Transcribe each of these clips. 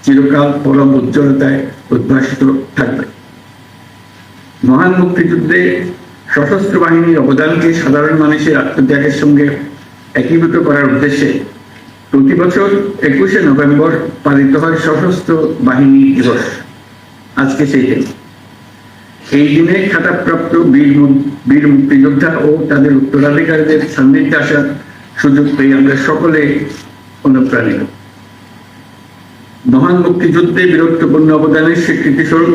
চিরকাল পরম উজ্জ্বলতায় উদ্ভাসিত থাকবে। মহান মুক্তিযুদ্ধে সশস্ত্র বাহিনীর অবদানকে সাধারণ মানুষের আত্মত্যাগের সঙ্গে একীভূত করার উদ্দেশ্যে প্রতি বছর 21শে নভেম্বর পালিত হয় সশস্ত্র বাহিনী দিবস। আজকে সেই দিন। এই দিনে খেতাবপ্রাপ্ত বীর মুক্তিযোদ্ধা ও তাদের উত্তরাধিকারীদের সান্নিধ্যে আসার সুযোগ পেয়ে আমরা সকলে অনুপ্রাণিত। মহান মুক্তিযুদ্ধে বীরত্বপূর্ণ অবদানের স্বীকৃতিস্বরূপ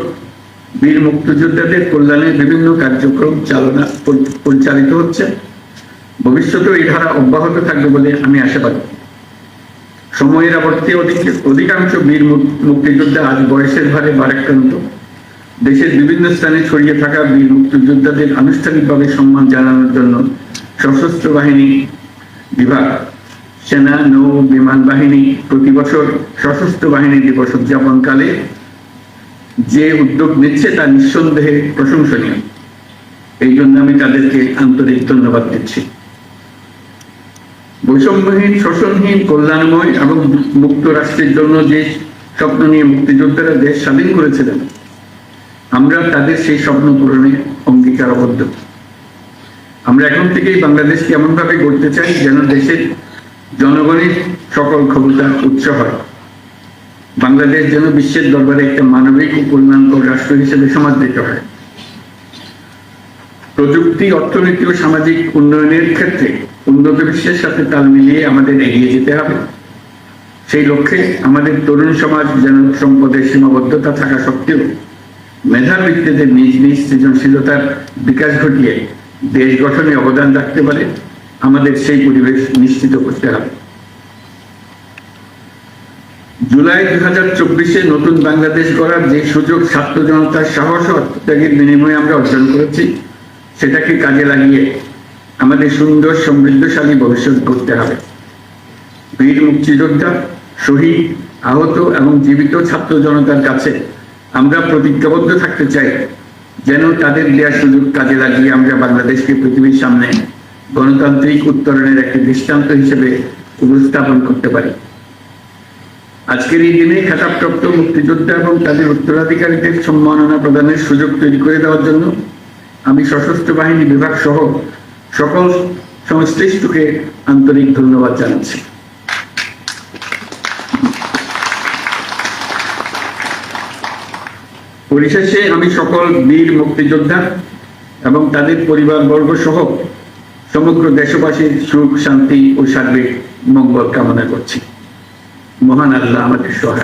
বীর মুক্তিযোদ্ধাদের কল্যাণে বিভিন্ন কার্যক্রম পরিচালিত হচ্ছে। ভবিষ্যতেও এই ধারা অব্যাহত থাকবে বলে আমি আশাবাদী। সময়ের আবর্তে অধিকাংশ বীর মুক্তিযোদ্ধা আজ বয়সের ভারে ভারাক্রান্ত। দেশের বিভিন্ন স্থানে ছড়িয়ে থাকা বীর মুক্তিযোদ্ধাদের আনুষ্ঠানিকভাবে সম্মান জানানোর জন্য সশস্ত্র বাহিনী বিভাগ, সেনা, নৌ, বিমান বাহিনী প্রতি বছর সশস্ত্র বাহিনী দিবস উদযাপনকালে যে উদ্যোগ নিচ্ছে তা নিঃসন্দেহে প্রশংসনীয়। এই জন্য আমি তাদেরকে আন্তরিক ধন্যবাদ দিচ্ছি। বৈষম্যহীন, শোষণহীন, কল্যাণময় এবং মুক্ত রাষ্ট্রের জন্য যে স্বপ্ন নিয়ে মুক্তিযোদ্ধারা দেশ স্বাধীন করেছিলেন, আমরা তাদের সেই স্বপ্ন পূরণে অঙ্গীকারবদ্ধ। আমরা এখন থেকেই বাংলাদেশকে এমনভাবে গড়তে চাই যেন দেশের জনগণের সকল ক্ষমতার উৎস হয়। বাংলাদেশ যেন বিশ্বের দরবারে একটা মানবিক ও কল্যাণকর রাষ্ট্র হিসেবে সমাদৃত হয়। প্রযুক্তি, অর্থনীতি ও সামাজিক উন্নয়নের ক্ষেত্রে উন্নত বিশ্বের সাথে তাল মিলিয়ে আমাদের এগিয়ে যেতে হবে। সেই লক্ষ্যে আমাদের তরুণ সমাজ যেন সম্পদের সীমাবদ্ধতা থাকা সত্ত্বেও মেধাবৃত্তিদের নিজ নিজ সৃজনশীলতার বিকাশ ঘটিয়ে দেশ গঠনে অবদান রাখতে পারে, আমাদের সেই পরিবেশ নিশ্চিত করতে হবে। জুলাই 2024-এ নতুন বাংলাদেশ গড়ার যে সুযোগ ছাত্র জনতার সাহস ও আত্মত্যাগের বিনিময়ে আমরা অর্জন করেছি, সেটাকে কাজে লাগিয়ে আমাদের সুন্দর সমৃদ্ধশালী ভবিষ্যৎ গড়তে হবে। বীর মুক্তিযোদ্ধা, শহীদ, আহত এবং জীবিত ছাত্র জনতার কাছে আমরা প্রতিজ্ঞাবদ্ধ থাকতে চাই যেন তাদের দেওয়া সুযোগ কাজে লাগিয়ে আমরা বাংলাদেশকে পৃথিবীর সামনে গণতান্ত্রিক উত্তরণের একটি দৃষ্টান্ত হিসেবে উপস্থাপন করতে পারি। আজকের এই দিনে খেতাবপ্রাপ্ত মুক্তিযোদ্ধা এবং তাদের উত্তরাধিকারীদের সম্মাননা প্রদানের সুযোগ তৈরি করে দেওয়ার জন্য আমি সশস্ত্র বাহিনী বিভাগ সহ সকল সংশ্লিষ্টকে আন্তরিক ধন্যবাদ জানাচ্ছি। পরিশেষে আমি সকল বীর মুক্তিযোদ্ধা এবং তাদের পরিবারবর্গ সহ সমগ্র দেশবাসীর সুখ, শান্তি ও সার্বিক মঙ্গল কামনা করছি। মহান আল্লাহ আমাদের সহায়।